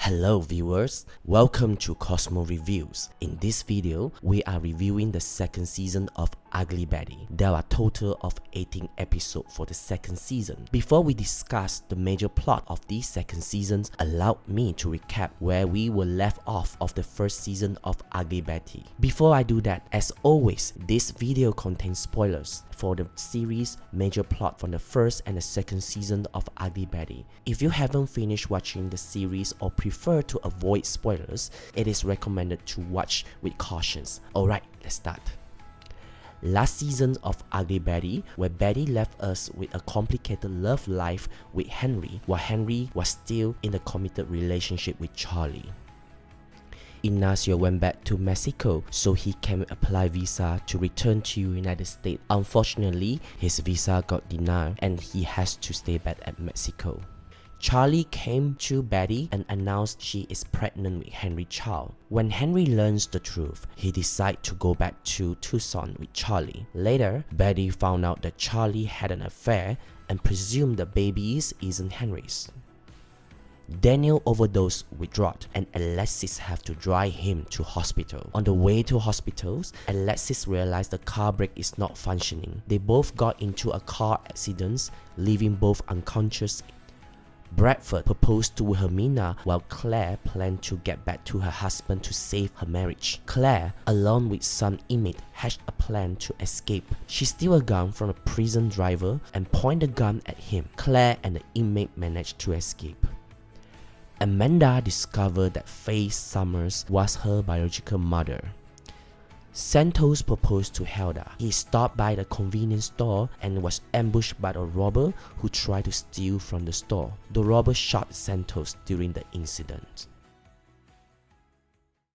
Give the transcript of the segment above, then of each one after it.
Hello viewers, welcome to Cosmo Reviews. In this video, we are reviewing the second season of Ugly Betty. There are a total of 18 episodes for the second season. Before we discuss the major plot of these second seasons, allow me to recap where we were left off of the first season of Ugly Betty. Before I do that, as always, this video contains spoilers for the series major plot from the first and the second season of Ugly Betty. If you haven't finished watching the series or prefer to avoid spoilers, it is recommended to watch with cautions. Alright, let's start. Last season of Ugly Betty, where Betty left us with a complicated love life with Henry, while Henry was still in a committed relationship with Charlie. Ignacio went back to Mexico so he can apply visa to return to United States. Unfortunately, his visa got denied and he has to stay back at Mexico. Charlie came to Betty and announced she is pregnant with Henry's child. When Henry learns the truth, he decides to go back to Tucson with Charlie. Later, Betty found out that Charlie had an affair and presumed the baby isn't Henry's. Daniel overdosed with drugs and Alexis have to drive him to hospital. On the way to hospitals, Alexis realized the car brake is not functioning. They both got into a car accident, leaving both unconscious. Bradford proposed to Wilhelmina while Claire planned to get back to her husband to save her marriage. Claire, along with some inmate, hatched a plan to escape. She steals a gun from a prison driver and points the gun at him. Claire and the inmate managed to escape. Amanda discovered that Faye Summers was her biological mother. Santos proposed to Hilda. He stopped by the convenience store and was ambushed by a robber who tried to steal from the store. The robber shot Santos during the incident.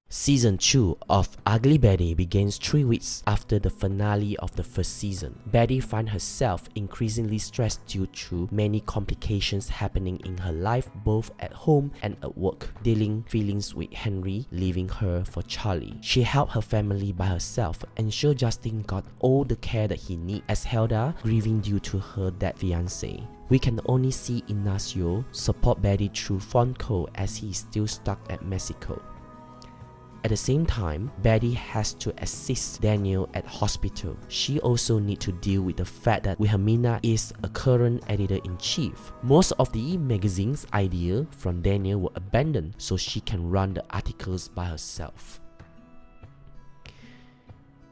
Season 2 of Ugly Betty begins 3 weeks after the finale of the first season. Betty finds herself increasingly stressed due to many complications happening in her life both at home and at work, dealing feelings with Henry leaving her for Charlie. She helped her family by herself, ensure Justin got all the care that he needs as Hilda grieving due to her dead fiancé. We can only see Ignacio support Betty through phone call as he is still stuck at Mexico. At the same time, Betty has to assist Daniel at hospital. She also needs to deal with the fact that Wilhelmina is a current editor-in-chief. Most of the magazine's ideas from Daniel were abandoned so she can run the articles by herself.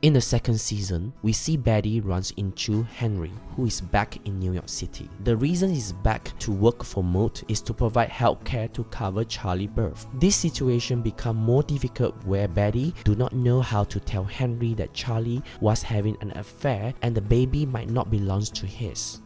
In the second season, we see Betty runs into Henry, who is back in New York City. The reason he's back to work for Moat is to provide healthcare to cover Charlie's birth. This situation becomes more difficult where Betty do not know how to tell Henry that Charlie was having an affair and the baby might not belong to his.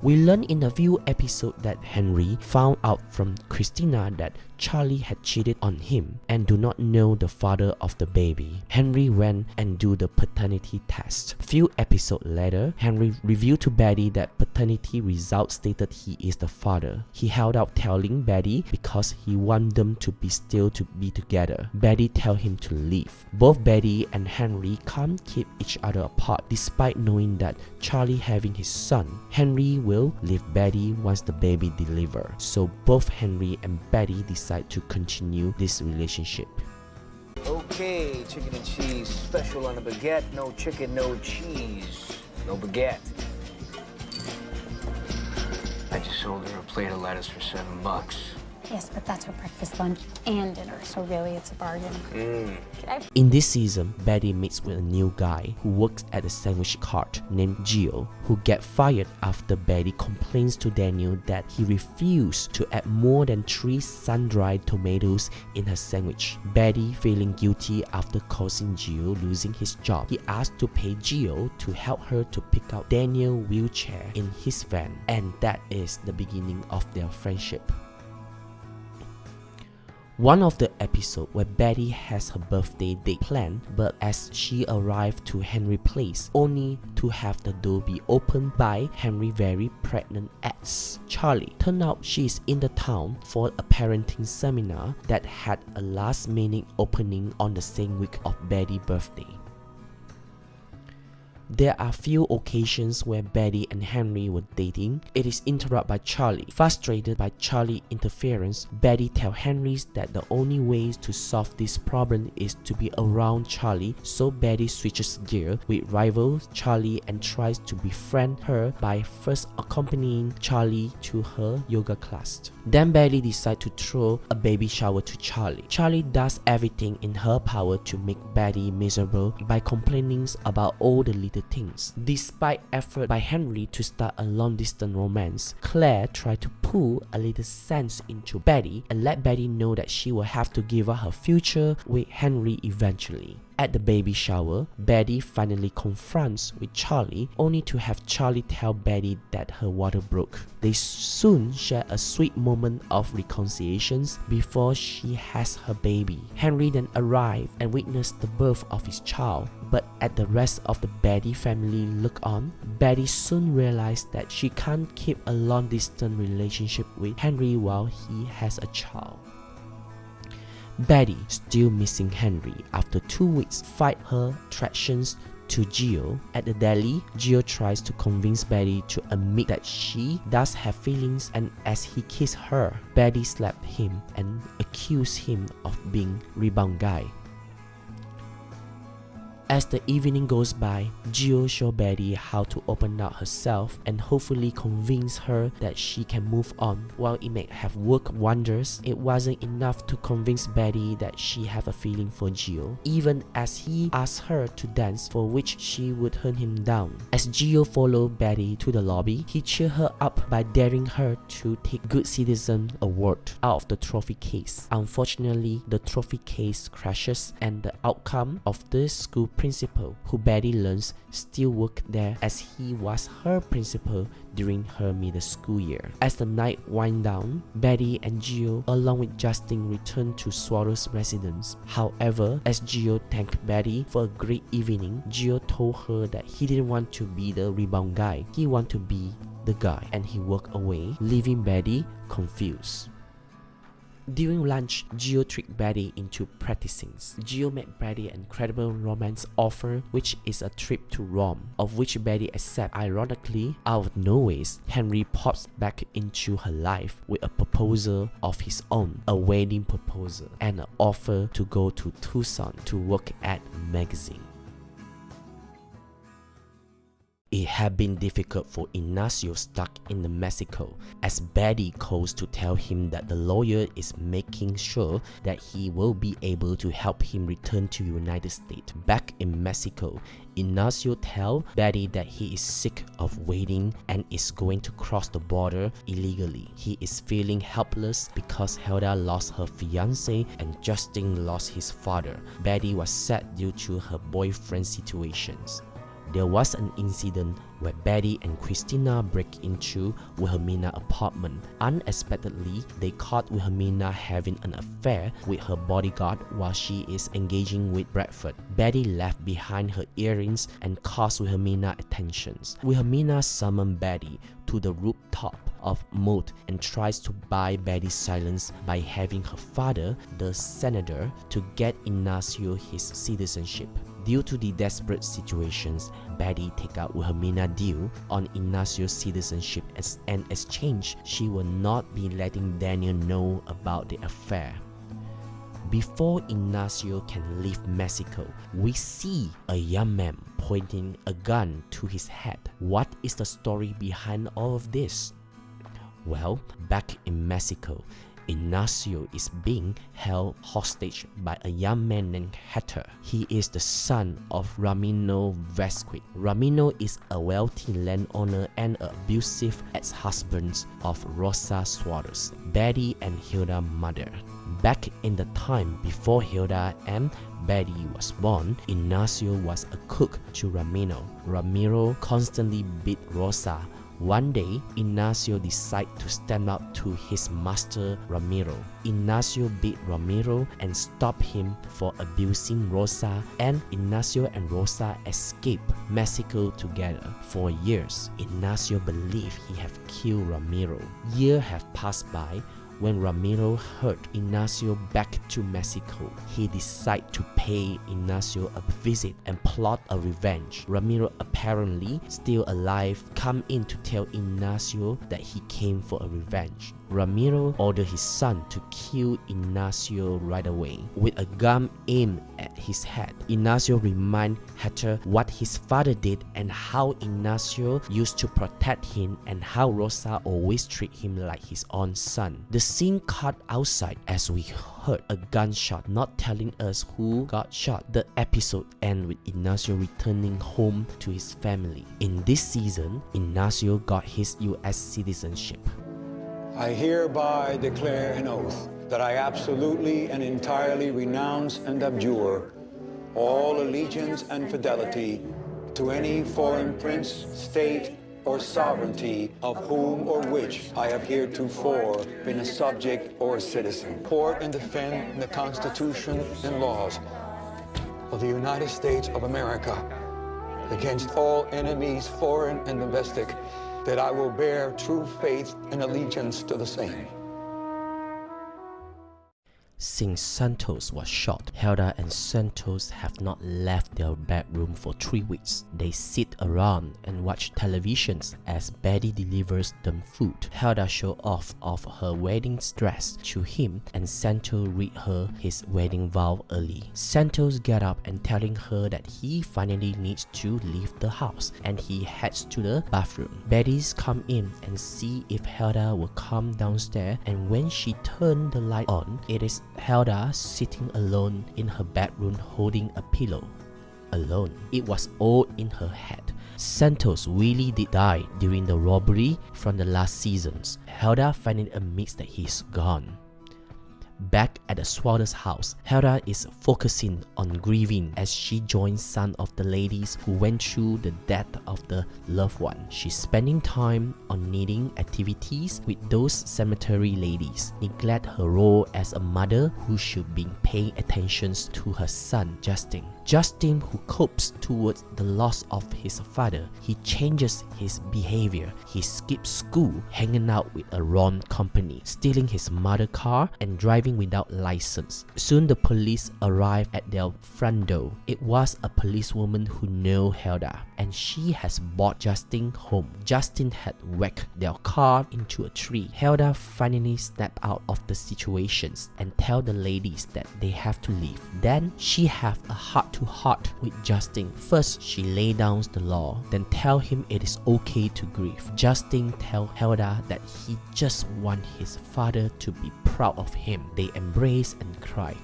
We learn in a few episodes that Henry found out from Christina that Charlie had cheated on him and do not know the father of the baby. Henry went and do the paternity test. Few episodes later, Henry revealed to Betty that paternity results stated he is the father. He held out telling Betty because he wanted them to be still to be together. Betty tell him to leave. Both Betty and Henry can't keep each other apart despite knowing that Charlie having his son. Henry will leave Betty once the baby delivers. So both Henry and Betty decide to continue this relationship. Okay, chicken and cheese special on the baguette. No chicken, no cheese, no baguette. I just sold her a plate of lettuce for $7. Yes, but that's her breakfast, lunch, and dinner, so really it's a bargain. In this season, Betty meets with a new guy who works at a sandwich cart named Gio, who gets fired after Betty complains to Daniel that he refused to add more than 3 sun-dried tomatoes in her sandwich. Betty, feeling guilty after causing Gio losing his job, he asked to pay Gio to help her to pick up Daniel's wheelchair in his van, and that is the beginning of their friendship. One of the episodes where Betty has her birthday date planned, but as she arrived to Henry's place, only to have the door be opened by Henry's very pregnant ex, Charlie. Turned out she is in the town for a parenting seminar that had a last-minute opening on the same week of Betty's birthday. There are few occasions where Betty and Henry were dating. It is interrupted by Charlie. Frustrated by Charlie's interference, Betty tells Henry that the only way to solve this problem is to be around Charlie, so Betty switches gear with rival Charlie and tries to befriend her by first accompanying Charlie to her yoga class. Then Betty decides to throw a baby shower to Charlie. Charlie does everything in her power to make Betty miserable by complaining about all the little things. Despite effort by Henry to start a long-distance romance, Claire tried to pull a little sense into Betty and let Betty know that she will have to give up her future with Henry eventually. At the baby shower, Betty finally confronts with Charlie, only to have Charlie tell Betty that her water broke. They soon share a sweet moment of reconciliation before she has her baby. Henry then arrives and witnesses the birth of his child, but as the rest of the Betty family look on, Betty soon realizes that she can't keep a long-distance relationship with Henry while he has a child. Betty, still missing Henry after 2 weeks, fights her attractions to Gio. At the deli, Gio tries to convince Betty to admit that she does have feelings, and as he kisses her, Betty slaps him and accuses him of being rebound guy. As the evening goes by, Gio shows Betty how to open up herself and hopefully convince her that she can move on. While it may have worked wonders, it wasn't enough to convince Betty that she had a feeling for Gio, even as he asked her to dance, for which she would turn him down. As Gio followed Betty to the lobby, he cheered her up by daring her to take Good Citizen Award out of the trophy case. Unfortunately, the trophy case crashes, and the outcome of the school principal, who Betty learns still worked there as he was her principal during her middle school year. As the night winds down, Betty and Gio along with Justin return to Swallow's residence. However, as Gio thanked Betty for a great evening, Gio told her that he didn't want to be the rebound guy, he wanted to be the guy, and he walked away, leaving Betty confused. During lunch, Gio tricked Betty into practicing. Gio made Betty an incredible romance offer, which is a trip to Rome, of which Betty accepts. Ironically, out of nowhere, Henry pops back into her life with a proposal of his own, a wedding proposal, and an offer to go to Tucson to work at a magazine. It had been difficult for Ignacio stuck in Mexico, as Betty calls to tell him that the lawyer is making sure that he will be able to help him return to the United States. Back in Mexico, Ignacio tells Betty that he is sick of waiting and is going to cross the border illegally. He is feeling helpless because Hilda lost her fiancé and Justin lost his father. Betty was sad due to her boyfriend's situations. There was an incident where Betty and Christina break into Wilhelmina's apartment. Unexpectedly, they caught Wilhelmina having an affair with her bodyguard while she is engaging with Bradford. Betty left behind her earrings and caused Wilhelmina attention. Wilhelmina summoned Betty to the rooftop of moat and tries to buy Betty's silence by having her father, the senator, to get Ignacio his citizenship. Due to the desperate situations, Betty takes out Wilhelmina's deal on Ignacio's citizenship as an exchange. She will not be letting Daniel know about the affair. Before Ignacio can leave Mexico, we see a young man pointing a gun to his head. What is the story behind all of this? Well, back in Mexico, Ignacio is being held hostage by a young man named Hector. He is the son of Ramiro Vasquez. Ramiro is a wealthy landowner and an abusive ex-husband of Rosa Suarez, Betty and Hilda's mother. Back in the time before Hilda and Betty was born, Ignacio was a cook to Ramiro. Ramiro constantly beat Rosa. One day, Ignacio decided to stand up to his master Ramiro. Ignacio beat Ramiro and stopped him for abusing Rosa, and Ignacio and Rosa escaped Mexico together. For years, Ignacio believed he had killed Ramiro. Years have passed by. When Ramiro heard Ignacio back to Mexico, he decided to pay Ignacio a visit and plot a revenge. Ramiro, apparently still alive, come in to tell Ignacio that he came for a revenge. Ramiro ordered his son to kill Ignacio right away with a gun aimed at his head. Ignacio reminded Hector what his father did and how Ignacio used to protect him and how Rosa always treated him like his own son. The scene cut outside as we heard a gunshot, not telling us who got shot. The episode ends with Ignacio returning home to his family. In this season, Ignacio got his US citizenship. I hereby declare an oath that I absolutely and entirely renounce and abjure all allegiance and fidelity to any foreign prince, state, or sovereignty of whom or which I have heretofore been a subject or a citizen. Support and defend the Constitution and laws of the United States of America against all enemies, foreign and domestic, that I will bear true faith and allegiance to the same. Since Santos was shot, Hilda and Santos have not left their bedroom for 3 weeks. They sit around and watch televisions as Betty delivers them food. Hilda shows off of her wedding dress to him and Santos read her his wedding vow early. Santos gets up and telling her that he finally needs to leave the house and he heads to the bathroom. Betty's come in and see if Hilda will come downstairs, and when she turns the light on, it is Hilda sitting alone in her bedroom holding a pillow. Alone. It was all in her head. Santos really did die during the robbery from the last seasons. Hilda finally admits that he's gone. Back at the Swatters' house, Hilda is focusing on grieving as she joins some of the ladies who went through the death of the loved one. She's spending time on knitting activities with those cemetery ladies, neglect her role as a mother who should be paying attention to her son, Justin. Justin, who copes towards the loss of his father, he changes his behavior. He skips school, hanging out with a wrong company, stealing his mother's car, and driving without license. Soon the police arrive at their front door. It was a policewoman who knew Hilda, and she has brought Justin home. Justin had whacked their car into a tree. Hilda finally snapped out of the situations and tell the ladies that they have to leave. Then she have a heart-to-heart with Justin. First, she lay down the law, then tell him it is okay to grieve. Justin tell Hilda that he just want his father to be proud of him. They embrace and cry.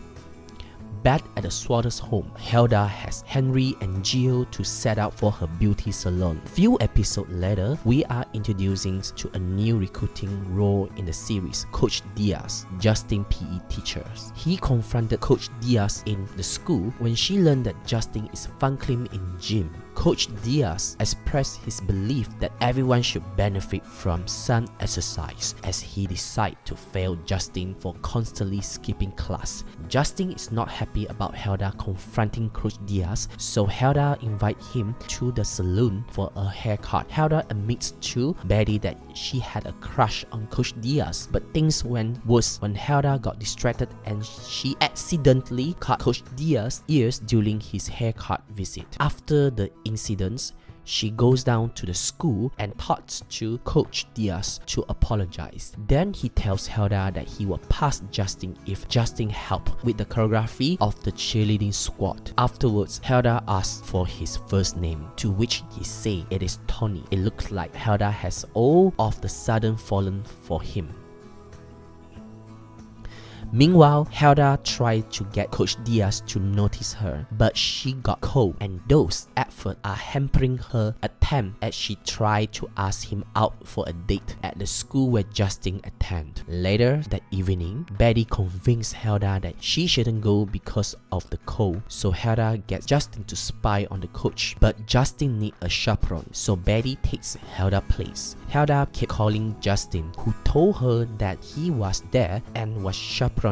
Back at the Swatters' home, Hilda has Henry and Gio to set out for her beauty salon. Few episodes later, we are introducing to a new recruiting role in the series, Coach Diaz, Justin PE teacher. He confronted Coach Diaz in the school when she learned that Justin is funking in gym. Coach Diaz expressed his belief that everyone should benefit from some exercise as he decided to fail Justin for constantly skipping class. Justin is not happy about Hilda confronting Coach Diaz, so Hilda invites him to the salon for a haircut. Hilda admits to Betty that she had a crush on Coach Diaz, but things went worse when Hilda got distracted and she accidentally cut Coach Diaz's ears during his haircut visit. After the incidents, she goes down to the school and talks to Coach Diaz to apologize. Then he tells Hilda that he will pass Justin if Justin helps with the choreography of the cheerleading squad. Afterwards, Hilda asks for his first name, to which he says it is Tony. It looks like Hilda has all of the sudden fallen for him. Meanwhile, Hilda tried to get Coach Diaz to notice her, but she got cold, and those efforts are hampering her attempt as she tried to ask him out for a date at the school where Justin attended. Later that evening, Betty convinced Hilda that she shouldn't go because of the cold, so Hilda gets Justin to spy on the coach, but Justin needs a chaperone, so Betty takes Hilda's place. Hilda kept calling Justin, who told her that he was there and was chaperoning.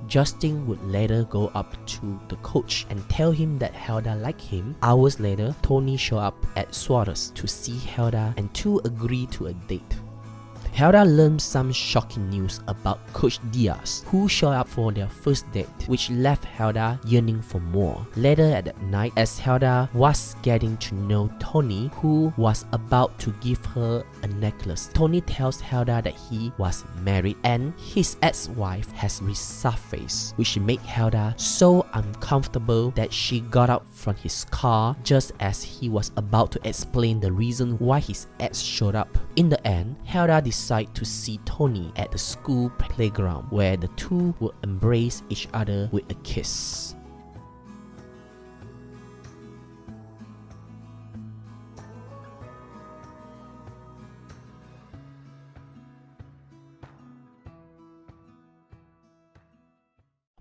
Justin would later go up to the coach and tell him that Hilda liked him. Hours later, Tony showed up at Swatters to see Hilda and two agree to a date. Hilda learned some shocking news about Coach Diaz, who showed up for their first date, which left Hilda yearning for more. Later at that night, as Hilda was getting to know Tony, who was about to give her a necklace, Tony tells Hilda that he was married and his ex-wife has resurfaced, which made Hilda so uncomfortable that she got out from his car just as he was about to explain the reason why his ex showed up. In the end, Hilda decided to see Tony at the school playground where the two would embrace each other with a kiss.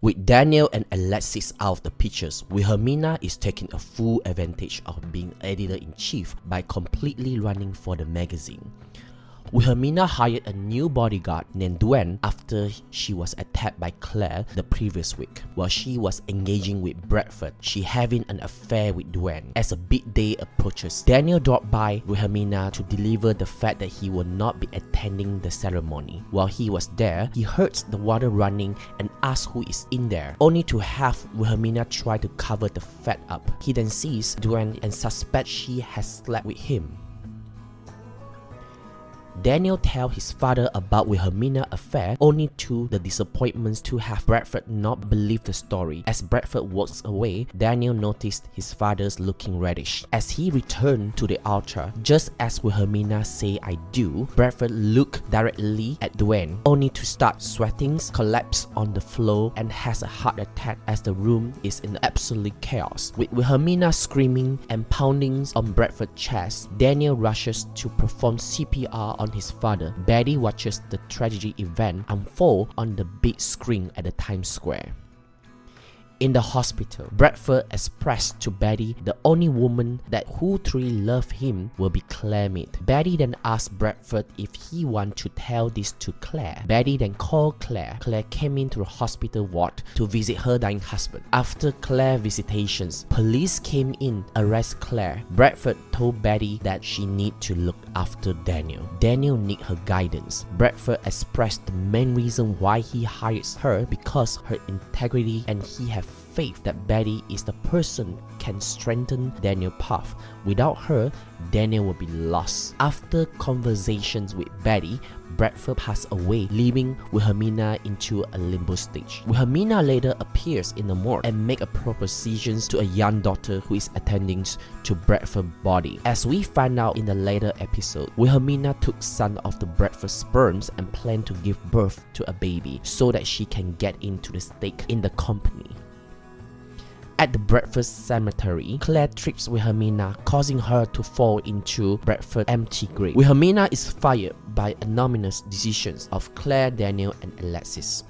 With Daniel and Alexis out of the pictures, Wilhelmina is taking a full advantage of being editor-in-chief by completely running for the magazine. Wilhelmina hired a new bodyguard named Dwayne after she was attacked by Claire the previous week. While she was engaging with Bradford, she having an affair with Dwayne. As a big day approaches, Daniel dropped by Wilhelmina to deliver the fact that he will not be attending the ceremony. While he was there, he heard the water running and asked who is in there, only to have Wilhelmina try to cover the fact up. He then sees Dwayne and suspects she has slept with him. Daniel tells his father about Wilhelmina's affair, only to the disappointments to have Bradford not believe the story. As Bradford walks away, Daniel noticed his father's looking reddish. As he returned to the altar, just as Wilhelmina say "I do," Bradford looked directly at Dwayne, only to start sweating, collapse on the floor, and has a heart attack as the room is in absolute chaos. With Wilhelmina screaming and pounding on Bradford's chest, Daniel rushes to perform CPR on his father. Betty watches the tragedy event unfold on the big screen at the Times Square. In the hospital, Bradford expressed to Betty the only woman that who truly loved him will be Claire Mead. Betty then asked Bradford if he wanted to tell this to Claire. Betty then called Claire. Claire came into the hospital ward to visit her dying husband. After Claire's visitations, police came in, arrest Claire. Bradford told Betty that she need to look after Daniel. Daniel need her guidance. Bradford expressed the main reason why he hires her because her integrity, and he have faith that Betty is the person can strengthen Daniel's path. Without her, Daniel will be lost. After conversations with Betty, Bradford passed away, leaving Wilhelmina into a limbo stage. Wilhelmina later appears in the morgue and make a proposition to a young daughter who is attending to Bradford's body. As we find out in the later episode, Wilhelmina took some of the Bradford sperms and planned to give birth to a baby so that she can get into the stake in the company. At the Bradford cemetery, Claire trips Wilhelmina, causing her to fall into Bradford's empty grave. Wilhelmina is fired by anonymous decisions of Claire, Daniel, and Alexis.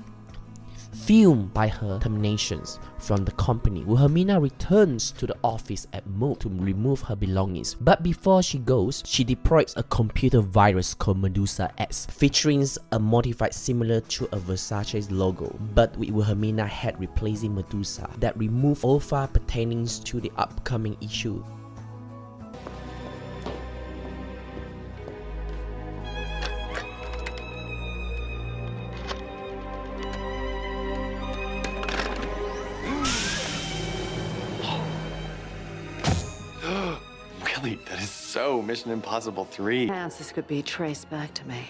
Fueled by her terminations from the company, Wilhelmina returns to the office at Moog to remove her belongings. But before she goes, she deploys a computer virus called Medusa X, featuring a modified similar to a Versace's logo, but with Wilhelmina head replacing Medusa, that remove all files pertaining to the upcoming issue. Really, that is so Mission Impossible 3. Chance this could be traced back to me.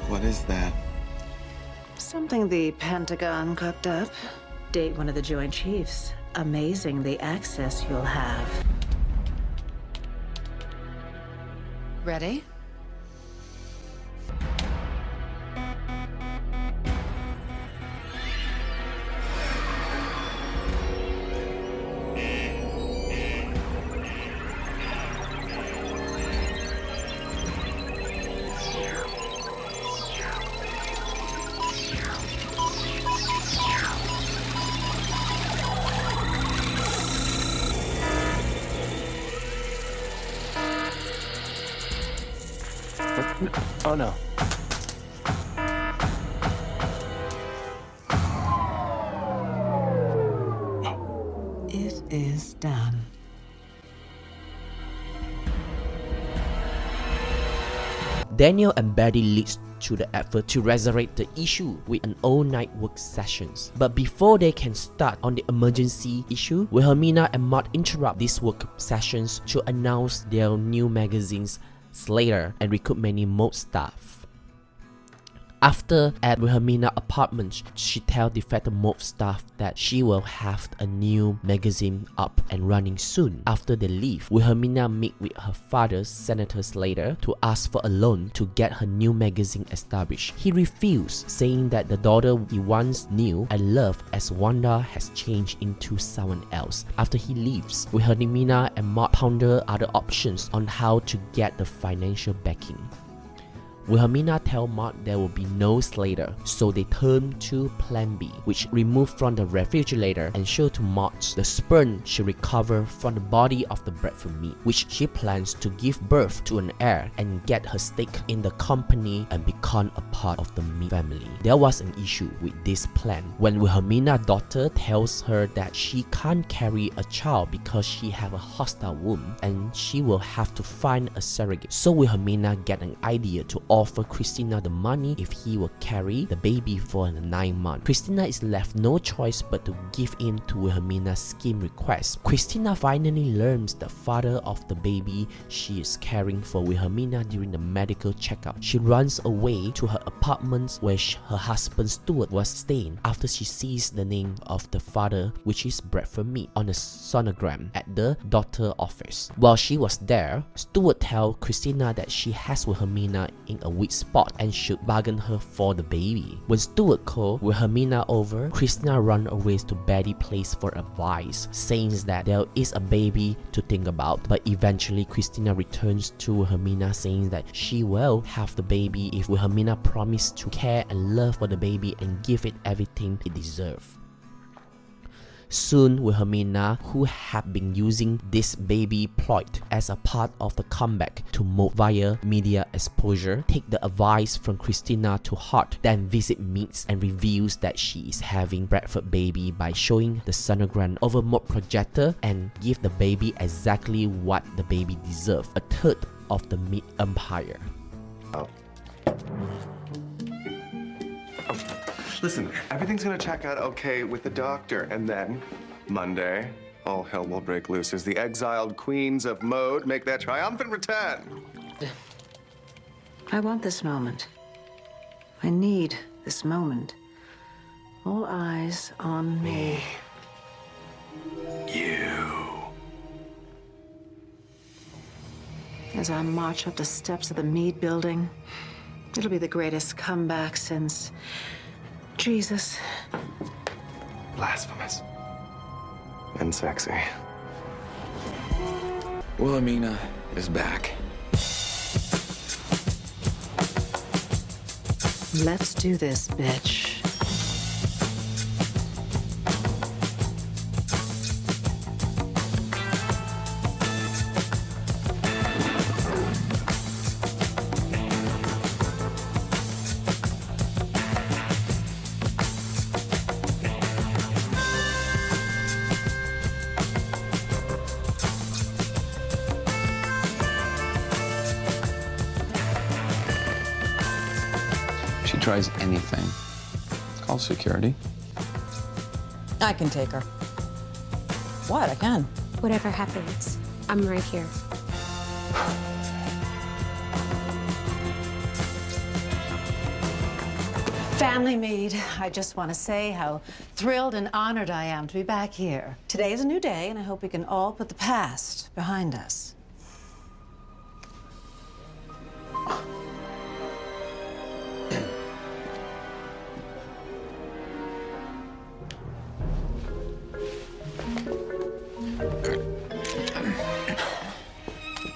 What is that? Something the Pentagon cooked up. Date one of the Joint Chiefs. Amazing the access you'll have. Ready? Oh no. It is done. Daniel and Betty leads to the effort to resurrect the issue with an all-night work sessions. But before they can start on the emergency issue, Wilhelmina and Maud interrupt these work sessions to announce their new magazines Slater and recruit many more staff. After at Wilhelmina's apartment, she tells defected mob staff that she will have a new magazine up and running soon. After they leave, Wilhelmina meets with her father, Senator Slater, to ask for a loan to get her new magazine established. He refused, saying that the daughter he once knew and loved as Wanda has changed into someone else. After he leaves, Wilhelmina and Maud ponder other options on how to get the financial backing. Wilhelmina tells Maud there will be no Slater, so they turn to Plan B, which removed from the refrigerator and show to Maud the sperm she recovered from the body of the Bradford meat, which she plans to give birth to an heir and get her stake in the company and become a part of the meat family. There was an issue with this plan when Wilhelmina's daughter tells her that she can't carry a child because she has a hostile womb and she will have to find a surrogate. So Wilhelmina gets an idea to offer Christina the money if he will carry the baby for 9 months. Christina is left no choice but to give in to Wilhelmina's scheme request. Christina finally learns the father of the baby she is caring for Wilhelmina during the medical checkup. She runs away to her apartment where her husband Stuart was staying after she sees the name of the father, which is Bradford Mead, on a sonogram at the doctor's office. While she was there, Stuart tells Christina that she has Wilhelmina in a weak spot and should bargain her for the baby. When Stuart calls Wilhelmina over, Christina runs away to Betty's place for advice, saying that there is a baby to think about. But eventually Christina returns to Wilhelmina, saying that she will have the baby if Wilhelmina promises to care and love for the baby and give it everything it deserves. Soon, Wilhelmina, who had been using this baby ploy as a part of the comeback to move via media exposure, take the advice from Christina to heart, then visit Meeks and reveals that she is having Bradford baby by showing the sonogram over remote projector and give the baby exactly what the baby deserves, a third of the meat empire. Listen, everything's gonna check out okay with the doctor, and then Monday, all hell will break loose as the exiled queens of mode make their triumphant return. I want this moment. I need this moment. All eyes on me. You. As I march up the steps of the Mead building, it'll be the greatest comeback since Jesus. Blasphemous. And sexy. Wilhelmina is back. Let's do this, bitch. She tries anything. Call security. I can take her. What? I can. Whatever happens, I'm right here. Family Mead, I just want to say how thrilled and honored I am to be back here. Today is a new day, and I hope we can all put the past behind us.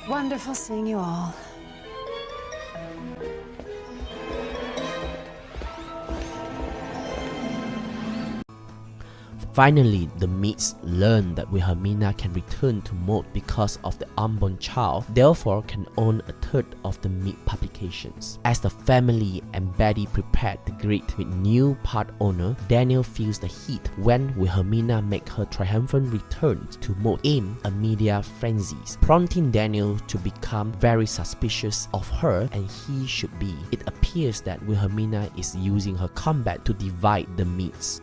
Wonderful seeing you all. Finally, the Meads learn that Wilhelmina can return to Maud because of the unborn child, therefore can own a third of the Mead publications. As the family and Betty prepare to greet with new part owner, Daniel feels the heat when Wilhelmina makes her triumphant return to Maud in a media frenzy, prompting Daniel to become very suspicious of her, and he should be. It appears that Wilhelmina is using her comeback to divide the Meads.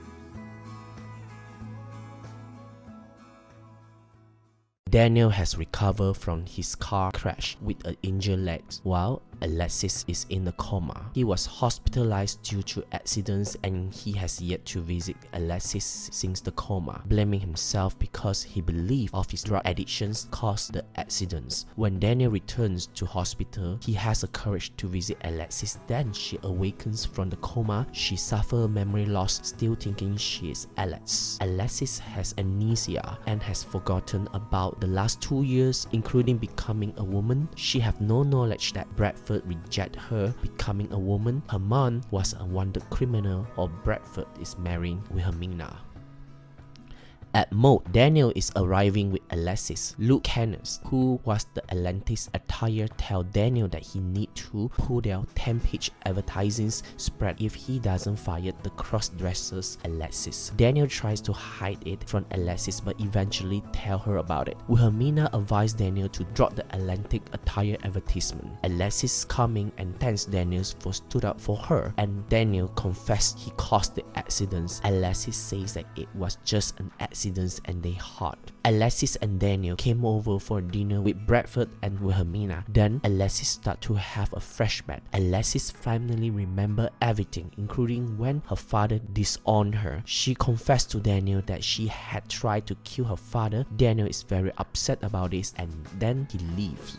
Daniel has recovered from his car crash with an injured leg, while Alexis is in a coma. He was hospitalized due to accidents and he has yet to visit Alexis since the coma, blaming himself because he believed of his drug addictions caused the accidents. When Daniel returns to hospital, he has the courage to visit Alexis. Then she awakens from the coma. She suffers memory loss, still thinking she is Alex. Alexis has amnesia and has forgotten about the last 2 years, including becoming a woman. She has no knowledge that Bradford rejected her becoming a woman. Her mom was a wanted criminal, or Bradford is marrying Wilhelmina. At Maud, Daniel is arriving with Alexis. Luke Kenneth, who was the Atlantis attire, tells Daniel that he needs to pull down 10-page advertising spread if he doesn't fire the cross-dressers Alexis. Daniel tries to hide it from Alexis but eventually tells her about it. Wilhelmina advised Daniel to drop the Atlantic attire advertisement. Alexis coming and thanks Daniel for stood up for her, and Daniel confessed he caused the accidents. Alexis says that it was just an accident and they hard. Alexis and Daniel came over for dinner with Bradford and Wilhelmina. Then Alexis started to have a flashback. Alexis finally remembered everything, including when her father disowned her. She confessed to Daniel that she had tried to kill her father. Daniel is very upset about this and then he leaves.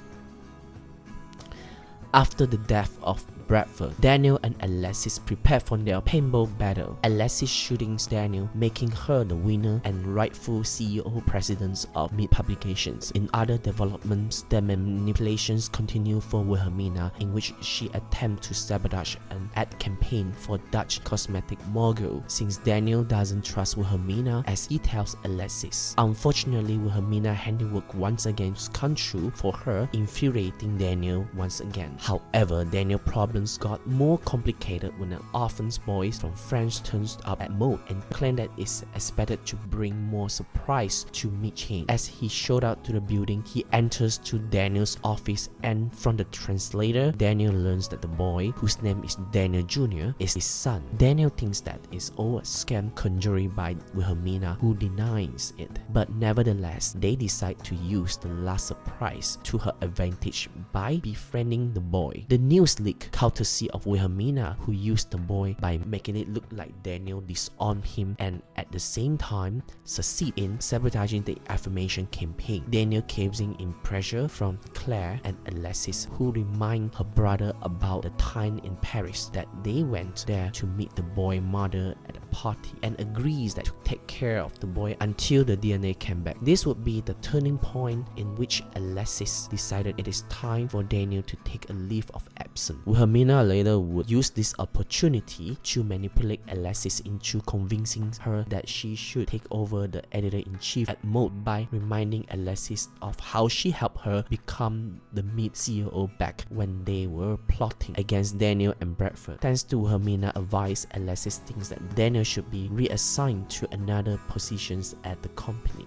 After the death of Bradford, Daniel and Alexis prepare for their paintball battle. Alexis shooting Daniel, making her the winner and rightful CEO president of Mead Publications. In other developments, the manipulations continue for Wilhelmina, in which she attempts to sabotage an ad campaign for Dutch cosmetic mogul, since Daniel doesn't trust Wilhelmina, as he tells Alexis. Unfortunately, Wilhelmina's handiwork once again comes true for her, infuriating Daniel once again. However, Daniel's problems got more complicated when an orphan boy from France turns up at Maud and claims that it's expected to bring more surprise to meet him. As he showed up to the building, he enters to Daniel's office, and from the translator, Daniel learns that the boy, whose name is Daniel Jr., is his son. Daniel thinks that it's all a scam conjured by Wilhelmina, who denies it. But nevertheless, they decide to use the last surprise to her advantage by befriending the boy. The news leak courtesy of Wilhelmina, who used the boy by making it look like Daniel disowned him and at the same time succeed in sabotaging the affirmation campaign. Daniel caves in pressure from Claire and Alexis, who remind her brother about the time in Paris that they went there to meet the boy's mother at a party, and agrees that to take care of the boy until the DNA came back. This would be the turning point in which Alexis decided it is time for Daniel to take a leave of absence. Wilhelmina later would use this opportunity to manipulate Alexis into convincing her that she should take over the editor-in-chief at Maud by reminding Alexis of how she helped her become the Mead CEO back when they were plotting against Daniel and Bradford. Thanks to Wilhelmina's advice, Alexis thinks that Daniel should be reassigned to another positions at the company.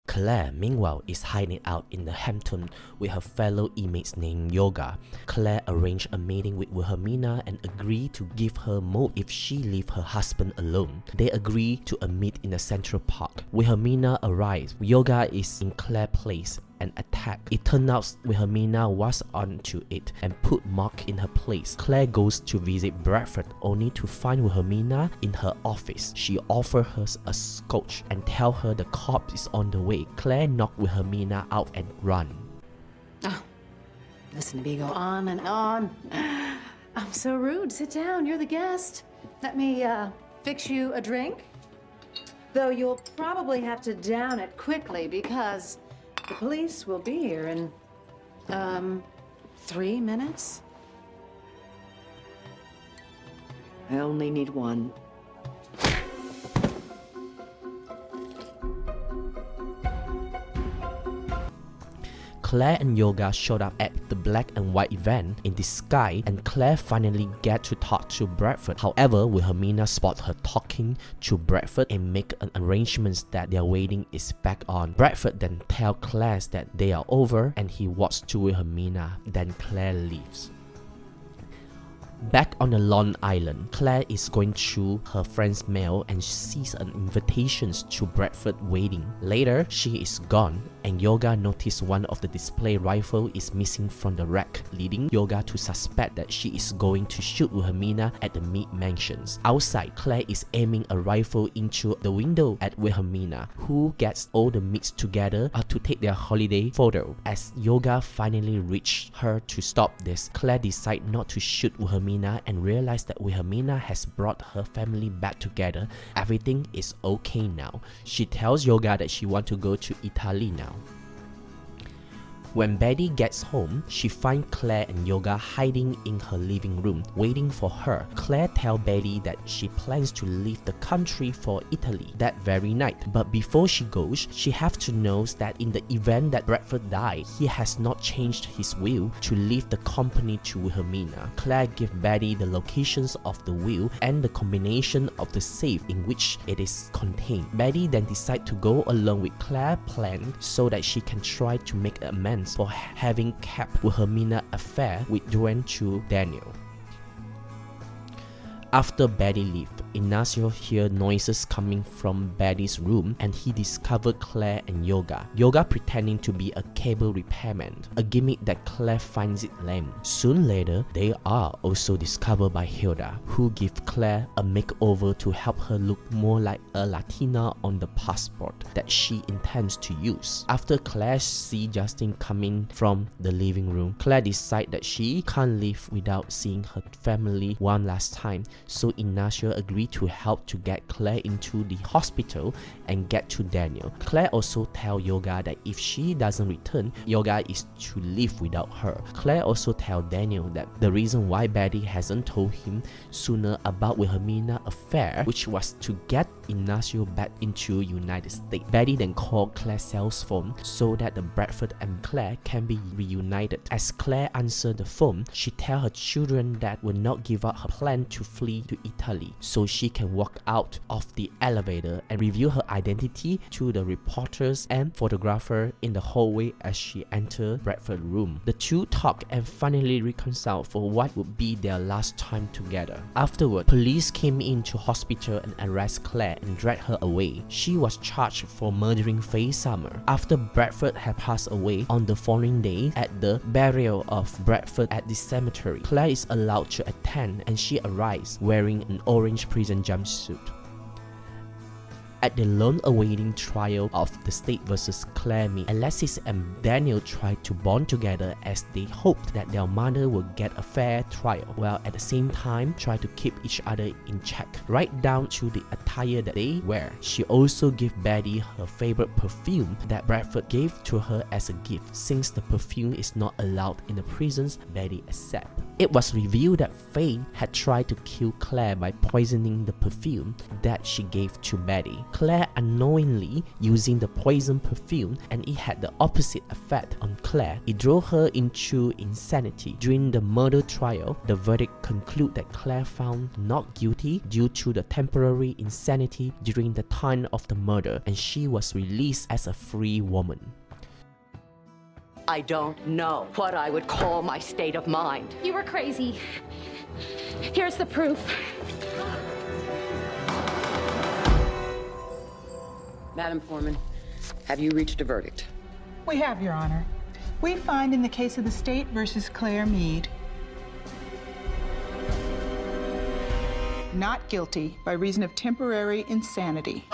Claire, meanwhile, is hiding out in the Hampton with her fellow inmates named Yoga. Claire arranged a meeting with Wilhelmina and agreed to give her Maud if she leaves her husband alone. They agree to a meet in the Central Park. Wilhelmina arrives. Yoga is in Claire's place and attack. It turned out Wilhelmina was onto it and put Mark in her place. Claire goes to visit Bradford only to find Wilhelmina in her office. She offers her a scotch and tells her the cop is on the way. Claire knocks Wilhelmina out and runs. Oh, Listen to me go on and on. I'm so rude. Sit down. You're the guest. Let me fix you a drink. Though you'll probably have to down it quickly because the police will be here in 3 minutes. I only need one. Claire and Yoga showed up at the black and white event in disguise, and Claire finally get to talk to Bradford. However, Wilhelmina spot her talking to Bradford and make an arrangements that their wedding is back on. Bradford then tell Claire that they are over and he walks to Wilhelmina. Then Claire leaves. Back on the Long Island, Claire is going through her friend's mail and sees an invitation to Bradford's wedding. Later, she is gone, and Yoga notices one of the display rifle is missing from the rack, leading Yoga to suspect that she is going to shoot Wilhelmina at the Mead mansions. Outside, Claire is aiming a rifle into the window at Wilhelmina, who gets all the Meads together to take their holiday photo. As Yoga finally reaches her to stop this, Claire decides not to shoot Wilhelmina and realize that Wilhelmina has brought her family back together. Everything is okay now. She tells Yoga that she wants to go to Italy now. When Betty gets home, she finds Claire and Yoga hiding in her living room, waiting for her. Claire tells Betty that she plans to leave the country for Italy that very night. But before she goes, she has to know that in the event that Bradford died, he has not changed his will to leave the company to Wilhelmina. Claire gives Betty the locations of the will and the combination of the safe in which it is contained. Betty then decides to go along with Claire's plan so that she can try to make amends for having kept Wilhelmina's affair with Duane to Daniel. After Betty leaves, Ignacio hears noises coming from Betty's room and he discovers Claire and Yoga. Yoga pretending to be a cable repairman, a gimmick that Claire finds it lame. Soon later, they are also discovered by Hilda, who gives Claire a makeover to help her look more like a Latina on the passport that she intends to use. After Claire sees Justin coming from the living room, Claire decides that she can't live without seeing her family one last time. So Ignacio agreed to help to get Claire into the hospital and get to Daniel. Claire also tells Yoga that if she doesn't return, Yoga is to live without her. Claire also tells Daniel that the reason why Betty hasn't told him sooner about Wilhelmina's affair, which was to get Ignacio back into United States. Betty then called Claire's cell phone so that the Bradford and Claire can be reunited. As Claire answered the phone, she tells her children that will not give up her plan to flee to Italy so she can walk out of the elevator and reveal her identity to the reporters and photographer in the hallway as she enters Bradford's room. The two talk and finally reconcile for what would be their last time together. Afterward, police came into hospital and arrested Claire and dragged her away. She was charged for murdering Faye Summer. After Bradford had passed away on the following day at the burial of Bradford at the cemetery, Claire is allowed to attend and she arrives wearing an orange prison jumpsuit. At the long-awaiting trial of the state versus Claire Mead, Alexis and Daniel try to bond together as they hoped that their mother will get a fair trial, while at the same time try to keep each other in check, right down to the attire that they wear. She also gave Betty her favorite perfume that Bradford gave to her as a gift. Since the perfume is not allowed in the prisons, Betty accepts. It was revealed that Faye had tried to kill Claire by poisoning the perfume that she gave to Betty. Claire unknowingly using the poison perfume, and it had the opposite effect on Claire. It drove her into insanity. During the murder trial, the verdict concluded that Claire found not guilty due to the temporary insanity during the time of the murder, and she was released as a free woman. I don't know what I would call my state of mind. You were crazy. Here's the proof. Madam Foreman, have you reached a verdict? We have, Your Honor. We find in the case of the state versus Claire Mead, not guilty by reason of temporary insanity.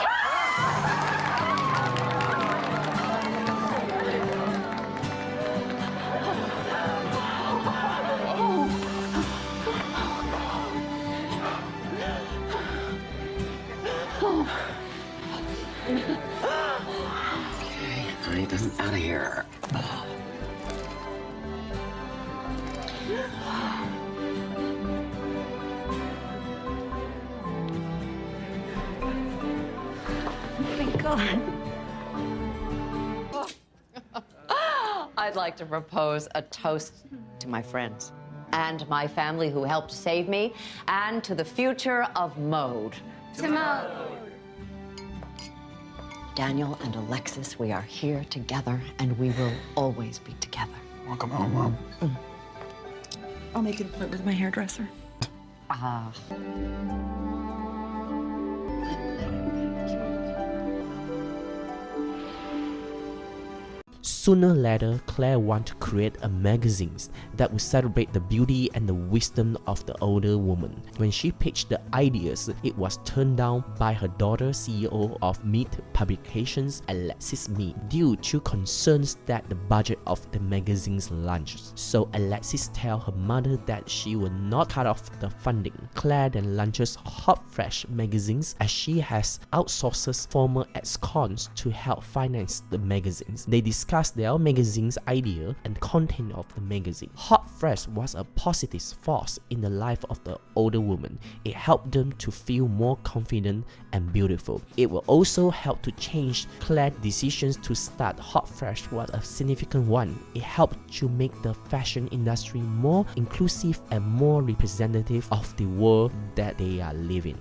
I am out of here. Oh my God. I'd like to propose a toast to my friends and my family who helped save me, and to the future of mode. To Mode. Daniel and Alexis, we are here together, and we will always be together. Welcome home, Mom. I'll make an appointment with my hairdresser. Ah. Sooner or later, Claire wanted to create a magazine that would celebrate the beauty and the wisdom of the older woman. When she pitched the ideas, it was turned down by her daughter, CEO of Meat Publications, Alexis Meat, due to concerns that the budget of the magazine's launch. So Alexis tells her mother that she will not cut off the funding. Claire then launches Hot Fresh magazines, as she has outsourced former ex-cons to help finance the magazines. They discuss their magazine's idea and content of the magazine. Hot Fresh was a positive force in the life of the older woman. It helped them to feel more confident and beautiful. It will also help to change Claire's decisions to start Hot Fresh was a significant one. It helped to make the fashion industry more inclusive and more representative of the world that they are living.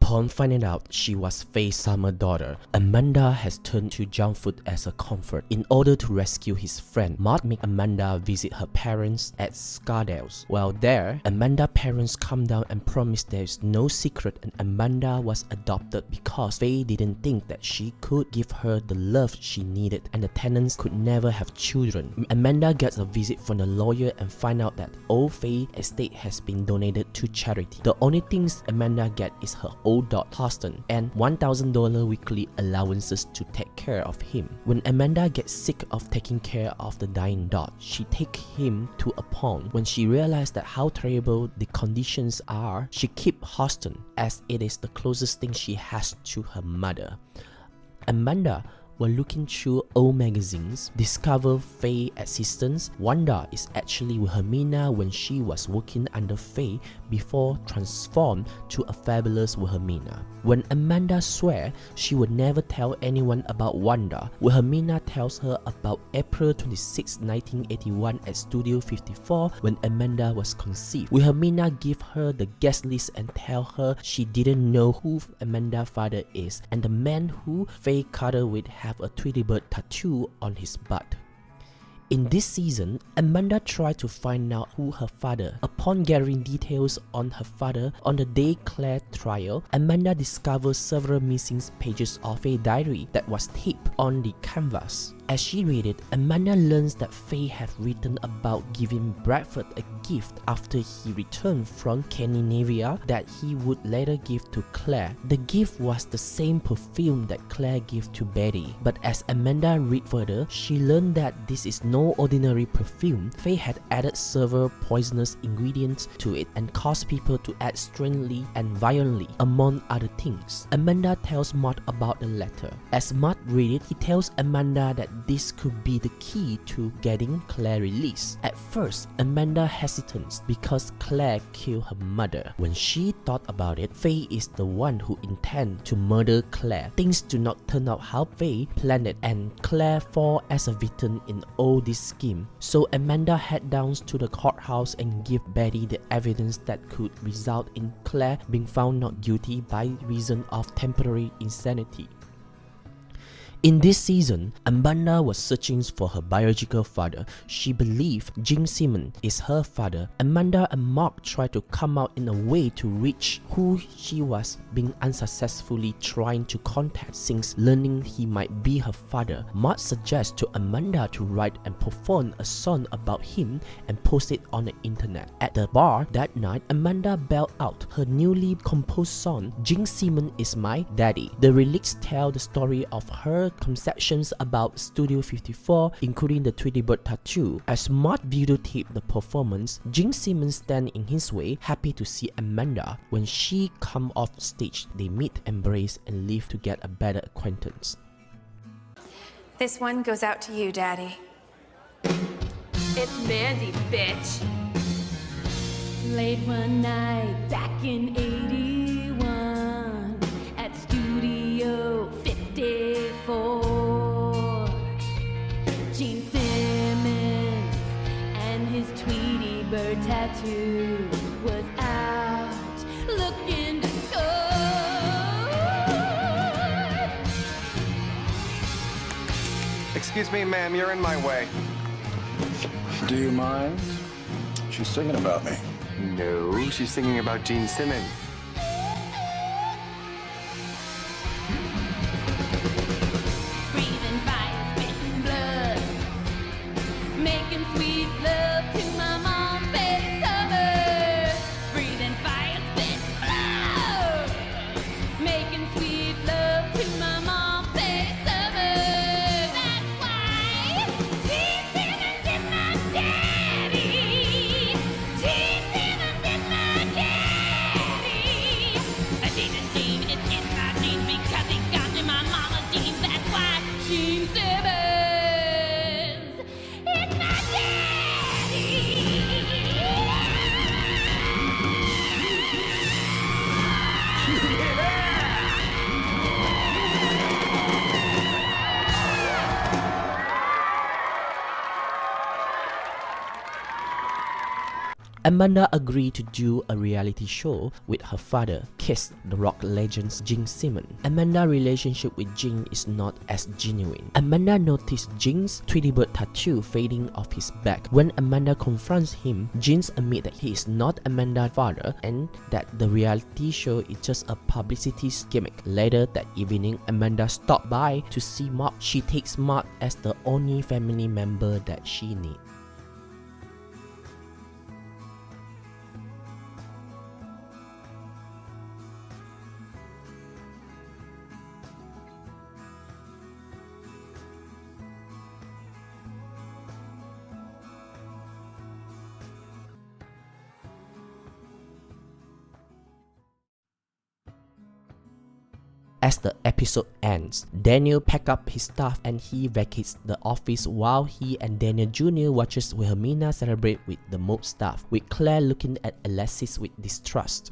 Upon finding out she was Faye's summer daughter, Amanda has turned to junk food as a comfort. In order to rescue his friend, Maud makes Amanda visit her parents at Scardales. While there, Amanda's parents come down and promise there is no secret, and Amanda was adopted because Faye didn't think that she could give her the love she needed, and the tenants could never have children. Amanda gets a visit from the lawyer and finds out that old Faye estate has been donated to charity. The only things Amanda gets is her old dog Austin and $1,000 weekly allowances to take care of him. When Amanda gets sick of taking care of the dying dog, she takes him to a pond. When she realizes that how terrible the conditions are, she keeps Austin, as it is the closest thing she has to her mother. Amanda, while looking through old magazines, discover Faye's assistants. Wanda is actually Wilhelmina when she was working under Faye before transformed to a fabulous Wilhelmina. When Amanda swears she would never tell anyone about Wanda, Wilhelmina tells her about April 26, 1981 at Studio 54 when Amanda was conceived. Wilhelmina gives her the guest list and tells her she didn't know who Amanda's father is, and the man who Faye cuddled with have a Tweety bird tattoo on his butt. In this season, Amanda tried to find out who her father. Upon gathering details on her father on the day Claire trial, Amanda discovers several missing pages of a diary that was taped on the canvas. As she read it, Amanda learns that Faye had written about giving Bradford a gift after he returned from Scandinavia that he would later give to Claire. The gift was the same perfume that Claire gave to Betty, but as Amanda read further, she learned that this is no ordinary perfume. Faye had added several poisonous ingredients to it and caused people to act strangely and violently, among other things. Amanda tells Maud about the letter. As Maud read it, he tells Amanda that this could be the key to getting Claire released. At first, Amanda hesitates because Claire killed her mother. When she thought about it, Faye is the one who intends to murder Claire. Things do not turn out how Faye planned it, and Claire falls as a victim in all this scheme. So Amanda head down to the courthouse and give Betty the evidence that could result in Claire being found not guilty by reason of temporary insanity. In this season, Amanda was searching for her biological father. She believed Jim Simmons is her father. Amanda and Mark tried to come out in a way to reach who she was being unsuccessfully trying to contact since learning he might be her father. Mark suggests to Amanda to write and perform a song about him and post it on the internet. At the bar that night, Amanda bailed out her newly composed song, Jim Simmons is My Daddy. The lyrics tell the story of her conceptions about Studio 54, including the Tweety bird tattoo. As Maud videotaped the performance, Jim Simmons stands in his way, happy to see Amanda. When she comes off stage, they meet, embrace, and leave to get a better acquaintance. This one goes out to you, Daddy. It's Mandy, bitch. Late one night back in 81 at Studio 54. Gene Simmons and his Tweety bird tattoo was out looking to score. Excuse me, ma'am, you're in my way. Do you mind? She's singing about me. No, she's singing about Gene Simmons. Breathing fire, spitting blood, making sweet love to my mom, baby summer. Breathing fire, spitting blood, making sweet love to my mom, baby summer. That's why Gene Simmons is my daddy. Gene Simmons is my daddy. Gene is in my jeans because he got in my mama's jeans. That's why Gene Simmons is my daddy. Amanda agreed to do a reality show with her father, Kiss, the rock legend's Gene Simmons. Amanda's relationship with Gene is not as genuine. Amanda noticed Gene's Tweety bird tattoo fading off his back. When Amanda confronts him, Gene admits that he is not Amanda's father and that the reality show is just a publicity gimmick. Later that evening, Amanda stopped by to see Mark. She takes Mark as the only family member that she needs. As the episode ends, Daniel packs up his stuff and he vacates the office while he and Daniel Jr. watches Wilhelmina celebrate with the Mode staff, with Claire looking at Alexis with distrust.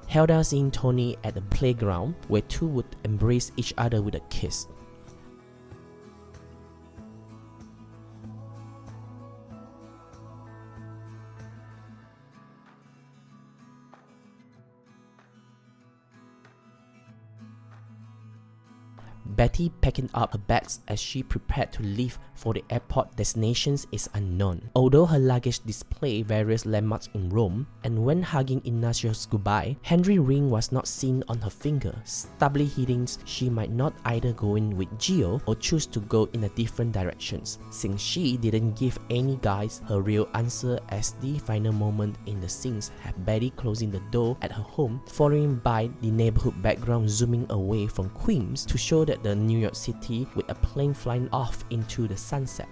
Hilda seeing Tony at the playground where two would embrace each other with a kiss. Betty packing up her bags as she prepared to leave for the airport destinations is unknown. Although her luggage displayed various landmarks in Rome, and when hugging Ignacio's goodbye, Henry's ring was not seen on her finger, stubbornly hinting she might not either go in with Gio or choose to go in a different directions, since she didn't give any guys her real answer. As the final moment in the scenes have Betty closing the door at her home, followed by the neighborhood background zooming away from Queens to show that the New York City with a plane flying off into the sunset.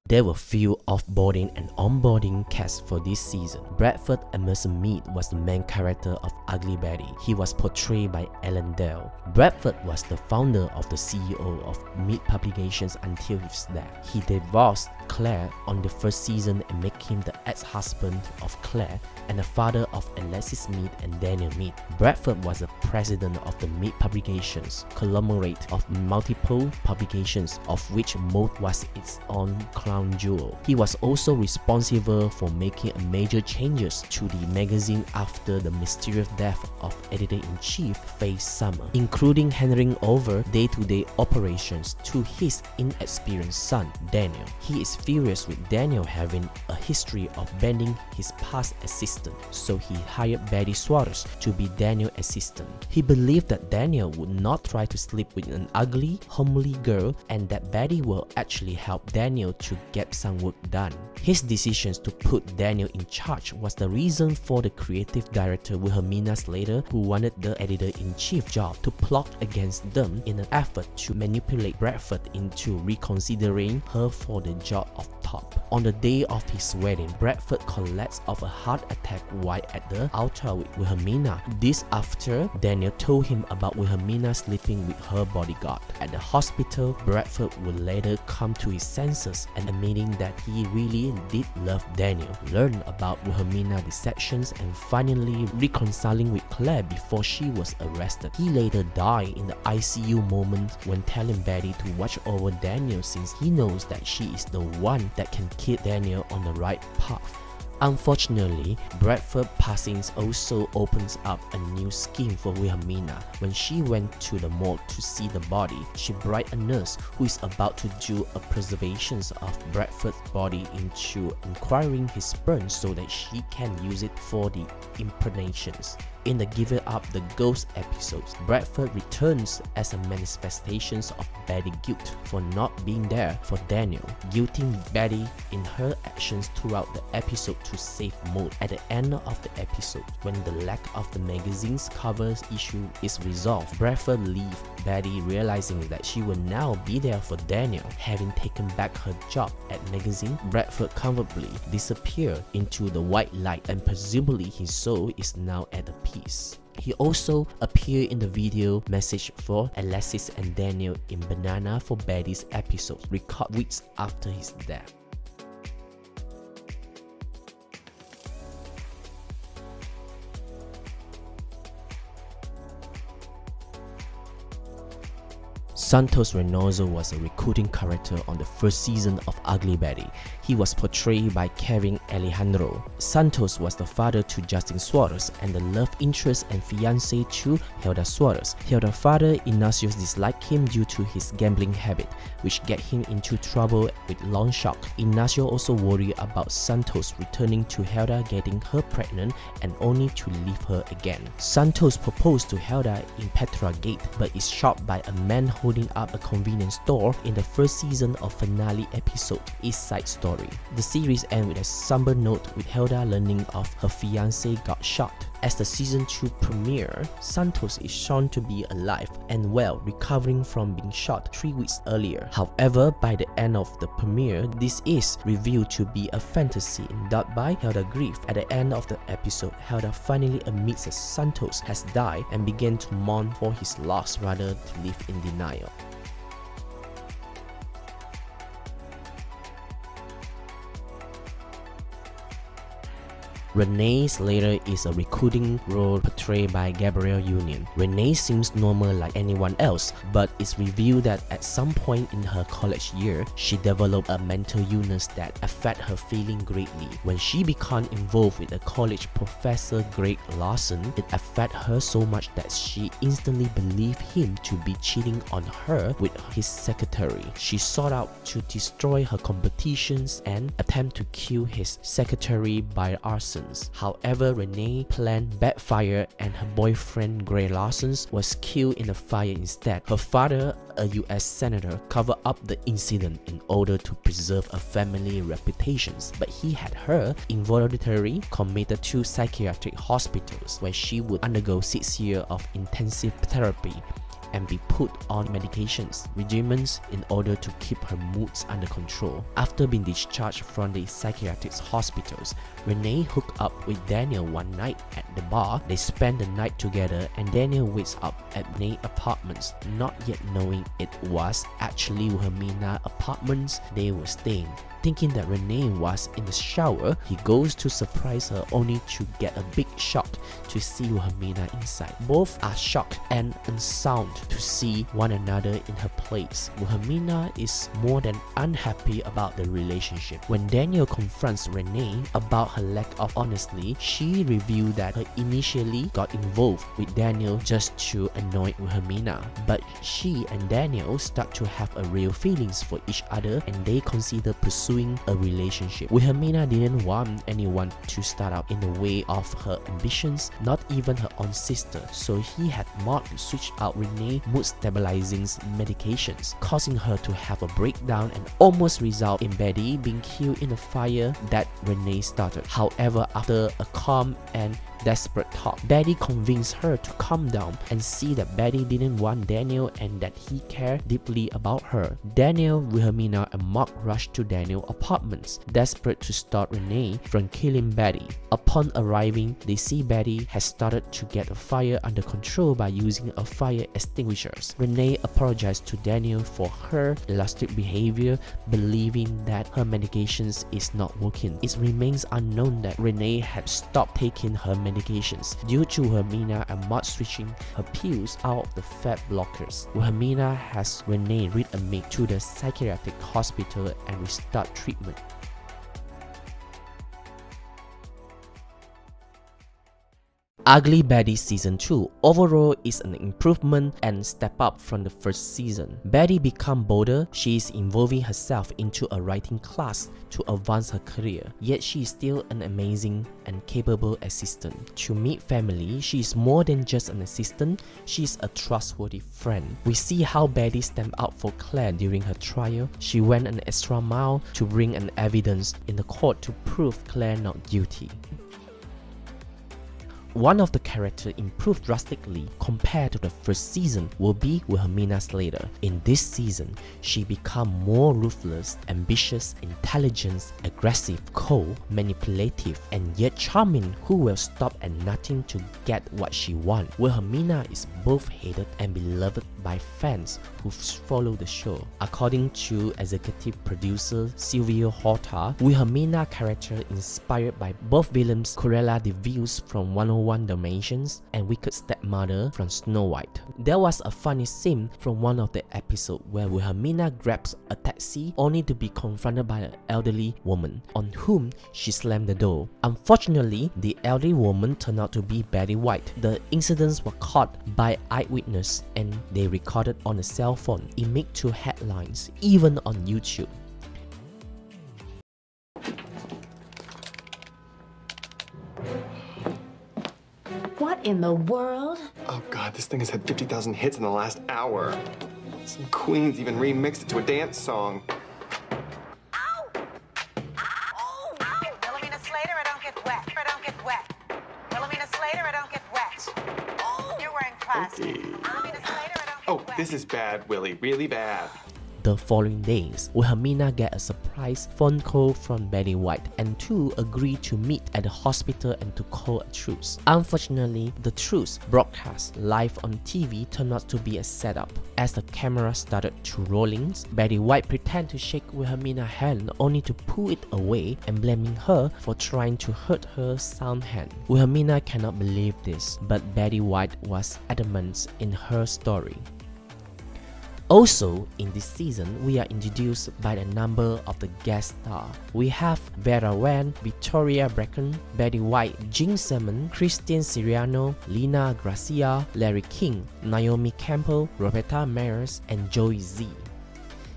There were few offboarding and onboarding casts for this season. Bradford Emerson Mead was the main character of Ugly Betty. He was portrayed by Alan Dale. Bradford was the founder of the CEO of Mead Publications until his death. He divorced Claire on the first season and make him the ex-husband of Claire and the father of Alexis Mead and Daniel Mead. Bradford was the president of the Mead Publications, conglomerate of multiple publications, of which Mode was its own crown jewel. He was also responsible for making major changes to the magazine after the mysterious death of editor-in-chief Faye Summer, including handing over day-to-day operations to his inexperienced son, Daniel. He is furious with Daniel having a history of bending his past assistant, so he hired Betty Swatters to be Daniel's assistant. He believed that Daniel would not try to sleep with an ugly, homely girl and that Betty will actually help Daniel to get some work done. His decisions to put Daniel in charge was the reason for the creative director Wilhelmina Slater, who wanted the editor-in-chief job, to plot against them in an effort to manipulate Bradford into reconsidering her for the job of top. On the day of his wedding, Bradford collapsed of a heart attack while at the altar with Wilhelmina. This after Daniel told him about Wilhelmina sleeping with her bodyguard. At the hospital, Bradford would later come to his senses and admitting that he really did love Daniel, learn about Wilhelmina's deceptions and finally reconciling with Claire before she was arrested. He later died in the ICU moment when telling Betty to watch over Daniel since he knows that she is the one that can keep Daniel on the right path. Unfortunately, Bradford passing also opens up a new scheme for Wilhelmina. When she went to the morgue to see the body, she bribed a nurse who is about to do a preservation of Bradford's body into acquiring his sperm so that she can use it for the impregnations. In the Give It Up the Ghost episodes, Bradford returns as a manifestation of Betty's guilt for not being there for Daniel, guilting Betty in her actions throughout the episode to save Maud. At the end of the episode, when the lack of the magazine's cover issue is resolved, Bradford leaves Betty realizing that she will now be there for Daniel. Having taken back her job at magazine, Bradford comfortably disappears into the white light and presumably his soul is now at the peace. He also appeared in the video message for Alexis and Daniel in Banana for Betty's episode, recorded weeks after his death. Santos Reynoso was a recruiting character on the first season of Ugly Betty. He was portrayed by Kevin Alejandro. Santos was the father to Justin Swatters and the love interest and fiancé to Hilda Swatters. Hilda's father Ignacio disliked him due to his gambling habit, which get him into trouble with loan shark. Ignacio also worried about Santos returning to Hilda, getting her pregnant and only to leave her again. Santos proposed to Hilda in Petra Gate, but is shot by a man holding up a convenience store in the first season of finale episode East Side Story. The series ends with a somber note with Hilda learning of her fiancé got shot. As the season 2 premiere, Santos is shown to be alive and well, recovering from being shot 3 weeks earlier. However, by the end of the premiere, this is revealed to be a fantasy induced by Hilda's grief. At the end of the episode, Hilda finally admits that Santos has died and began to mourn for his loss rather than live in denial. Renee later is a recruiting role portrayed by Gabrielle Union. Renee seems normal like anyone else, but it's revealed that at some point in her college year, she developed a mental illness that affected her feeling greatly. When she became involved with a college professor, Greg Larson, it affected her so much that she instantly believed him to be cheating on her with his secretary. She sought out to destroy her competitions and attempt to kill his secretary by arson. However, Renee's plan backfired and her boyfriend Gray Larson was killed in a fire instead. Her father, a US senator, covered up the incident in order to preserve a family reputation, but he had her involuntarily committed to psychiatric hospitals where she would undergo 6 years of intensive therapy and be put on medications regimens in order to keep her moods under control. After being discharged from the psychiatric hospitals, Renee hooked up with Daniel one night at the bar. They spend the night together and Daniel wakes up at Renee's apartments, not yet knowing it was actually Wilhelmina's apartments they were staying. Thinking that Renee was in the shower, he goes to surprise her only to get a big shock to see Wilhelmina inside. Both are shocked and unsound to see one another in her place. Wilhelmina is more than unhappy about the relationship. When Daniel confronts Renee about her lack of honesty, she revealed that her initially got involved with Daniel just to annoy Wilhelmina. But she and Daniel start to have a real feelings for each other and they consider pursuing a relationship. Wilhelmina didn't want anyone to start out in the way of her ambitions, not even her own sister, so he had Mark switch out Renee mood stabilizing medications, causing her to have a breakdown and almost result in Betty being killed in a fire that Renee started. However, after a calm and desperate talk, Betty convinced her to calm down and see that Betty didn't want Daniel and that he cared deeply about her. Daniel, Wilhelmina, and Mark rushed to Daniel's apartments, desperate to stop Renee from killing Betty. Upon arriving, they see Betty has started to get a fire under control by using a fire extinguishers. Renee apologized to Daniel for her elastic behavior, believing that her medications is not working. It remains unknown that Renee had stopped taking her medications due to Wilhelmina and Mark switching her pills out of the fat blockers. Wilhelmina has Renee readmit to the psychiatric hospital and restart treatment. Ugly Betty Season 2 overall is an improvement and step up from the first season. Betty becomes bolder, she is involving herself into a writing class to advance her career, yet she is still an amazing and capable assistant. To meet family, she is more than just an assistant, she is a trustworthy friend. We see how Betty stepped up for Claire during her trial. She went an extra mile to bring an evidence in the court to prove Claire not guilty. One of the characters improved drastically compared to the first season will be Wilhelmina Slater. In this season, she became more ruthless, ambitious, intelligent, aggressive, cold, manipulative, and yet charming, who will stop at nothing to get what she wants. Wilhelmina is both hated and beloved by fans who follow the show. According to executive producer Silvio Horta, Wilhelmina character inspired by both villains Cruella de Vil from 101 Dalmatians and Wicked Stepmother from Snow White. There was a funny scene from one of the episodes where Wilhelmina grabs a taxi only to be confronted by an elderly woman, on whom she slammed the door. Unfortunately, the elderly woman turned out to be Betty White. The incidents were caught by eyewitnesses and they recorded on a cell phone. It made 2 headlines, even on YouTube. What in the world? Oh God, this thing has had 50,000 hits in the last hour. Some queens even remixed it to a dance song. Wilhelmina Slater, I don't get wet. I don't get wet. Wilhelmina Slater, I don't get wet. You're wearing plastic. Wilhelmina Slater, I don't get wet. Oh, this is bad, Willie. Really bad. The following days, Wilhelmina get a surprise phone call from Betty White and two agree to meet at the hospital and to call a truce. Unfortunately, the truce broadcast live on TV turned out to be a setup. As the camera started to rolling, Betty White pretended to shake Wilhelmina's hand only to pull it away and blaming her for trying to hurt her sound hand. Wilhelmina cannot believe this, but Betty White was adamant in her story. Also, in this season, we are introduced by a number of the guest stars. We have Vera Wang, Victoria Beckham, Betty White, Jean Simmons, Christian Siriano, Lina Gracia, Larry King, Naomi Campbell, Roberta Myers, and Joey Z.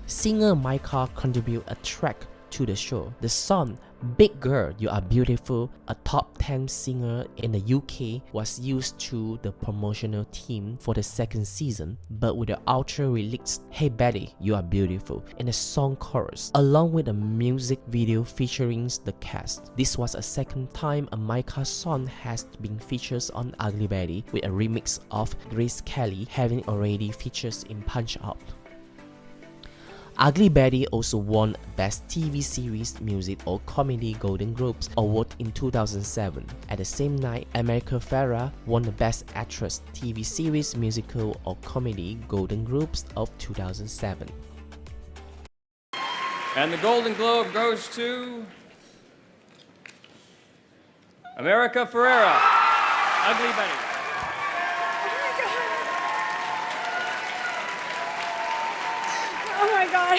Singer Mika contributed a track to the show. The song Big Girl, You Are Beautiful, a top 10 singer in the UK, was used to the promotional theme for the second season, but with the outro lyrics Hey Betty, You Are Beautiful in the song chorus, along with a music video featuring the cast. This was a second time a Mika song has been featured on Ugly Betty, with a remix of Grace Kelly having already featured in Punch Out. Ugly Betty also won Best TV Series, Music or Comedy Golden Globes Award in 2007. At the same night, America Ferrara won the Best Actress TV Series, Musical or Comedy Golden Globes of 2007. And the Golden Globe goes to America Ferrara, Ugly Betty. Oh my God.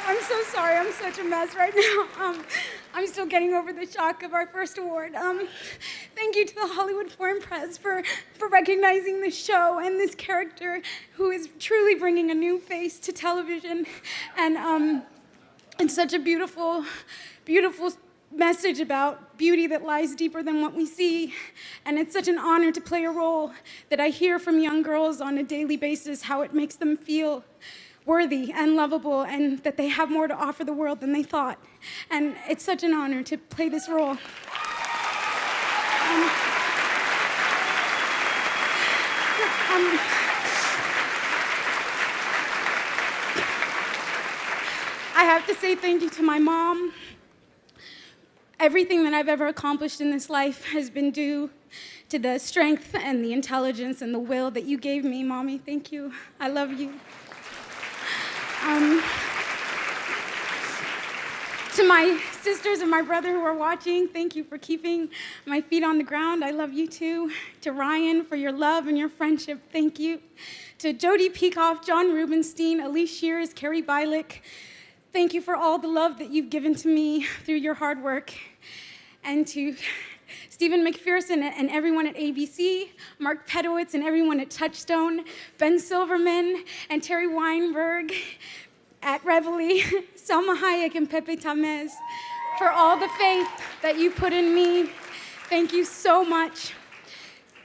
I'm so sorry. I'm such a mess right now. I'm still getting over the shock of our first award. Thank you to the Hollywood Foreign Press for recognizing this show and this character who is truly bringing a new face to television. And it's such a beautiful, beautiful message about beauty that lies deeper than what we see. And it's such an honor to play a role that I hear from young girls on a daily basis, how it makes them feel worthy and lovable, and that they have more to offer the world than they thought. And it's such an honor to play this role. I have to say thank you to my mom. Everything that I've ever accomplished in this life has been due to the strength and the intelligence and the will that you gave me, Mommy. Thank you. I love you. To my sisters and my brother who are watching, thank you for keeping my feet on the ground. I love you too. To Ryan, for your love and your friendship, thank you. To Jody Peikoff, John Rubenstein, Elise Shears, Carrie Bilick, thank you for all the love that you've given to me through your hard work. And to Stephen McPherson and everyone at ABC, Mark Pedowitz and everyone at Touchstone, Ben Silverman and Terry Weinberg at Reveille, Selma Hayek and Pepe Tamez, for all the faith that you put in me. Thank you so much.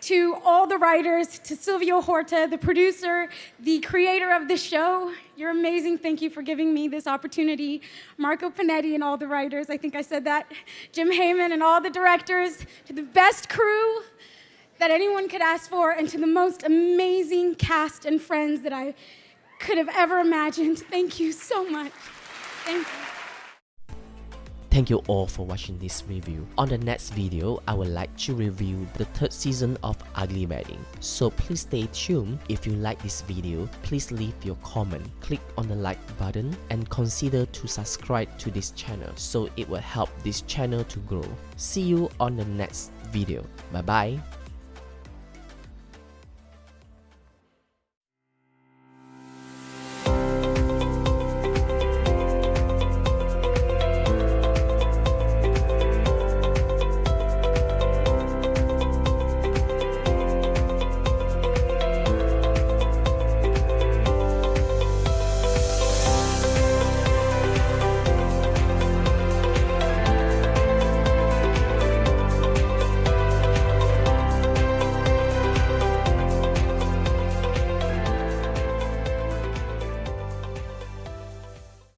To all the writers, to Silvio Horta, the producer, the creator of the show, you're amazing. Thank you for giving me this opportunity. Marco Panetti and all the writers, I think I said that. Jim Heyman and all the directors, to the best crew that anyone could ask for, and to the most amazing cast and friends that I could have ever imagined. Thank you so much. Thank you. Thank you all for watching this review. On the next video, I would like to review the third season of Ugly Betty. So please stay tuned. If you like this video, please leave your comment, click on the like button, and consider to subscribe to this channel so it will help this channel to grow. See you on the next video. Bye bye.